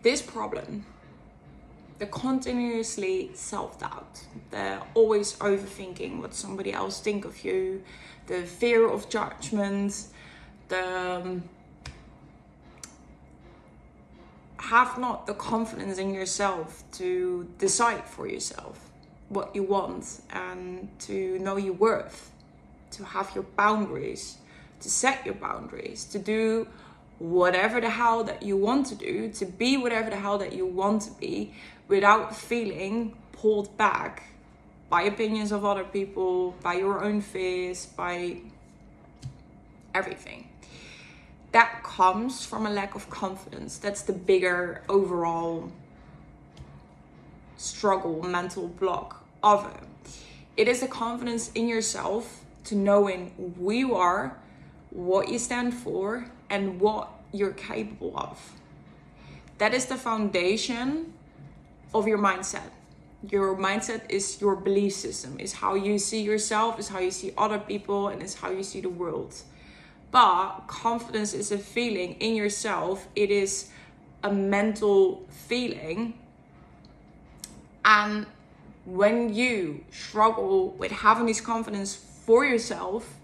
this problem, the continuously self-doubt, the always overthinking what somebody else think of you, the fear of judgment, the have not the confidence in yourself to decide for yourself what you want and to know your worth, to have your boundaries, to set your boundaries, to do whatever the hell that you want to do, to be whatever the hell that you want to be, without feeling pulled back by opinions of other people, by your own fears, by everything. That comes from a lack of confidence. That's the bigger overall struggle, mental block of it. It is a confidence in yourself to knowing who you are, what you stand for, and what you're capable of. That is the foundation of your mindset. Your mindset is your belief system, is how you see yourself, is how you see other people, and is how you see the world. But confidence is a feeling in yourself. It is a mental feeling. And when you struggle with having this confidence for yourself,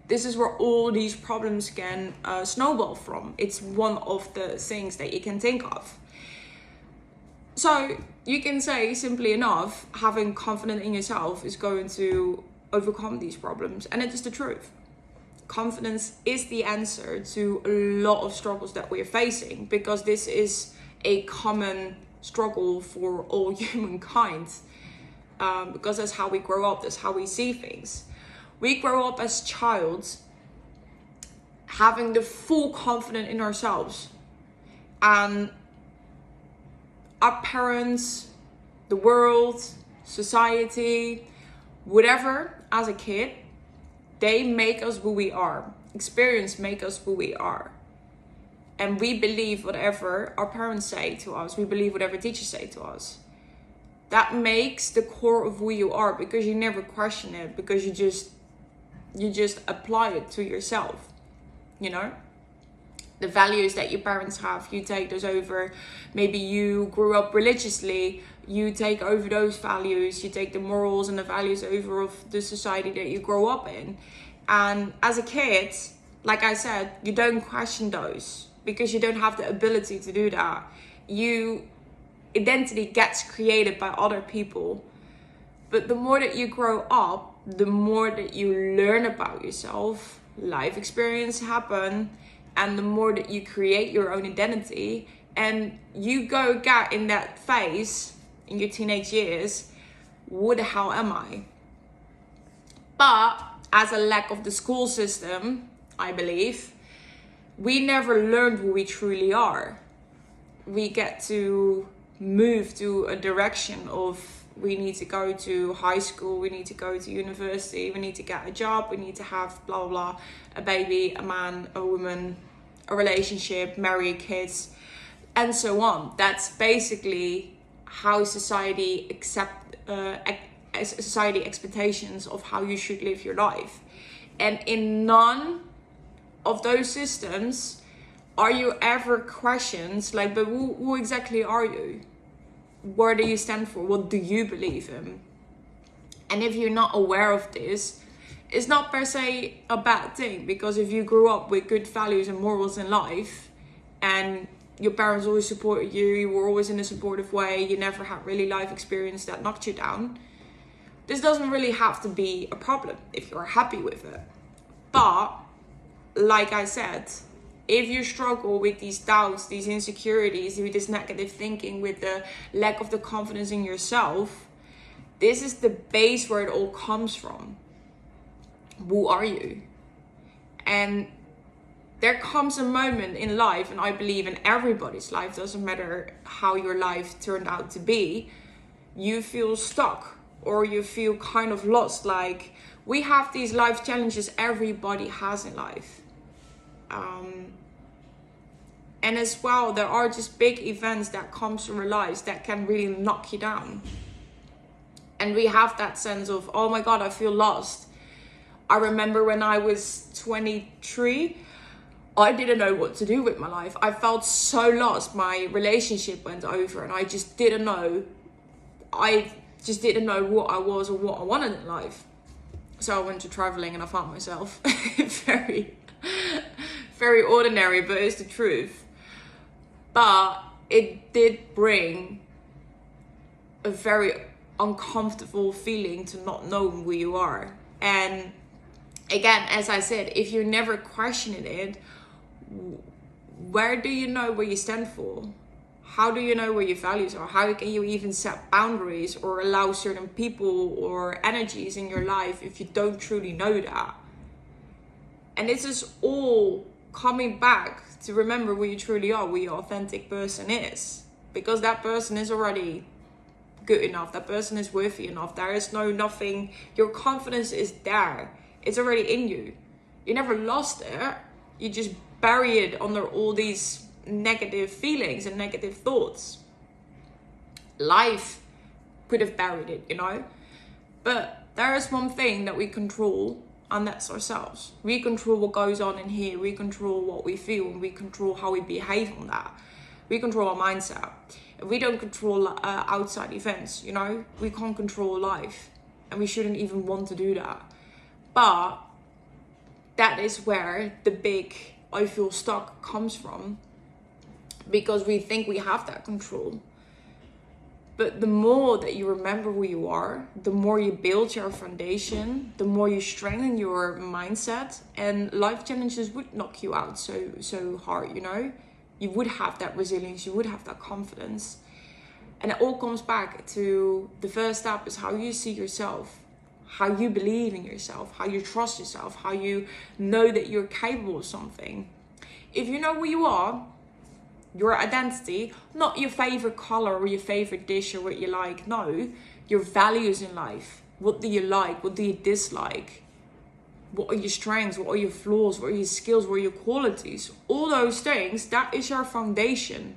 this is where all these problems can snowball from. It's one of the things that you can think of. So you can say, simply enough, having confidence in yourself is going to overcome these problems. And it is the truth. Confidence is the answer to a lot of struggles that we're facing, because this is a common struggle for all humankind, because that's how we grow up, that's how we see things. We grow up as childs having the full confidence in ourselves, and our parents, the world, society, whatever, as a kid, they make us who we are. Experience make us who we are. And we believe whatever our parents say to us. We believe whatever teachers say to us. That makes the core of who you are, because you never question it, because you just apply it to yourself. You know? The values that your parents have, you take those over. Maybe you grew up religiously, you take over those values, you take the morals and the values over of the society that you grow up in. And as a kid, like I said, you don't question those because you don't have the ability to do that. Identity gets created by other people. But the more that you grow up, the more that you learn about yourself, life experience happen, and the more that you create your own identity, and you get in that phase in your teenage years, who the hell am I? But as a lack of the school system, I believe, we never learned who we truly are. We get to move to a direction of, we need to go to high school, we need to go to university, we need to get a job, we need to have blah, blah, blah, a baby, a man, a woman, a relationship, marry, kids, and so on. That's basically how society society expectations of how you should live your life. And in none of those systems are you ever questioned, like, but who exactly are you? What do you stand for? What do you believe in? And if you're not aware of this, it's not per se a bad thing, because if you grew up with good values and morals in life, and your parents always supported you, you were always in a supportive way, you never had really life experience that knocked you down, this doesn't really have to be a problem if you're happy with it. But like I said, if you struggle with these doubts, these insecurities, with this negative thinking, with the lack of the confidence in yourself, this is the base where it all comes from. Who are you? And there comes a moment in life, and I believe in everybody's life, doesn't matter how your life turned out to be, you feel stuck or you feel kind of lost. Like, we have these life challenges everybody has in life. And as well, there are just big events that come through our lives that can really knock you down. And we have that sense of, oh my God, I feel lost. I remember when I was 23, I didn't know what to do with my life. I felt so lost. My relationship went over and I just didn't know. I just didn't know what I was or what I wanted in life. So I went to traveling and I found myself. Very, very ordinary, but it's the truth. But it did bring a very uncomfortable feeling to not know who you are. And again, as I said, if you're never questioning it, where do you know where you stand for? How do you know where your values are? How can you even set boundaries or allow certain people or energies in your life if you don't truly know that? And this is all coming back to remember who you truly are, who your authentic person is. Because that person is already good enough. That person is worthy enough. There is nothing. Your confidence is there. It's already in you. You never lost it. You just bury it under all these negative feelings and negative thoughts. Life could have buried it, But there is one thing that we control, and that's ourselves. We control what goes on in here. We control what we feel, and we control how we behave on that. We control our mindset. We don't control outside events, We can't control life, and we shouldn't even want to do that. But that is where the big I feel stuck comes from, because we think we have that control. But the more that you remember who you are, the more you build your foundation, the more you strengthen your mindset, and life challenges would knock you out so hard, You would have that resilience, you would have that confidence. And it all comes back to the first step is how you see yourself, how you believe in yourself, how you trust yourself, how you know that you're capable of something. If you know who you are, your identity, not your favorite color or your favorite dish or what you like, no, your values in life. What do you like? What do you dislike? What are your strengths? What are your flaws? What are your skills? What are your qualities? All those things, that is your foundation.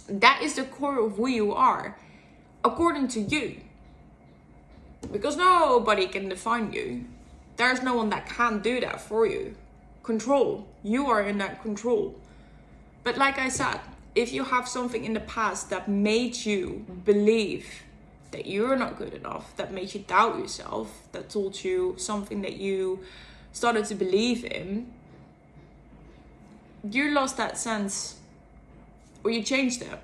That is the core of who you are, according to you. Because nobody can define you. There's no one that can do that for you. Control. You are in that control. But like I said, if you have something in the past that made you believe that you're not good enough, that made you doubt yourself, that told you something that you started to believe in, you lost that sense, or you changed it.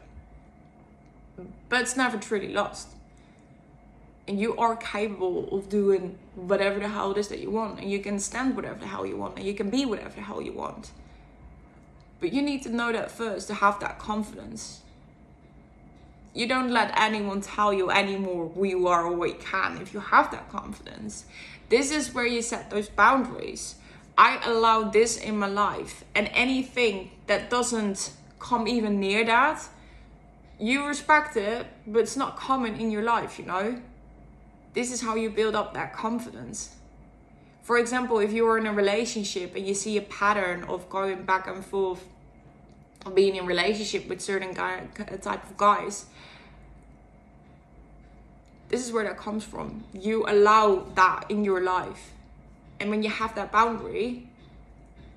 But it's never truly lost. And you are capable of doing whatever the hell it is that you want. And you can stand whatever the hell you want. And you can be whatever the hell you want. But you need to know that first to have that confidence. You don't let anyone tell you anymore who you are or what you can if you have that confidence. This is where you set those boundaries. I allow this in my life. And anything that doesn't come even near that, you respect it, but it's not common in your life, This is how you build up that confidence. For example, if you're in a relationship and you see a pattern of going back and forth, of being in a relationship with certain type of guys, this is where that comes from. You allow that in your life. And when you have that boundary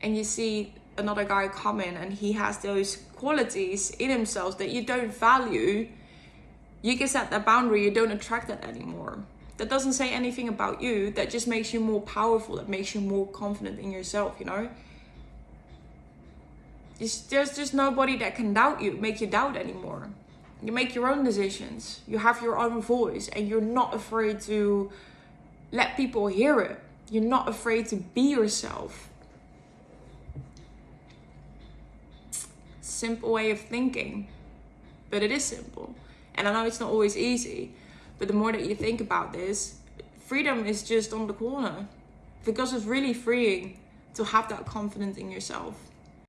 and you see another guy come in and he has those qualities in himself that you don't value, you can set that boundary. You don't attract that anymore. That doesn't say anything about you. That just makes you more powerful. That makes you more confident in yourself, There's just nobody that can doubt you, make you doubt anymore. You make your own decisions. You have your own voice, and you're not afraid to let people hear it. You're not afraid to be yourself. Simple way of thinking, but it is simple. And I know it's not always easy, but the more that you think about this, freedom is just on the corner, because it's really freeing to have that confidence in yourself.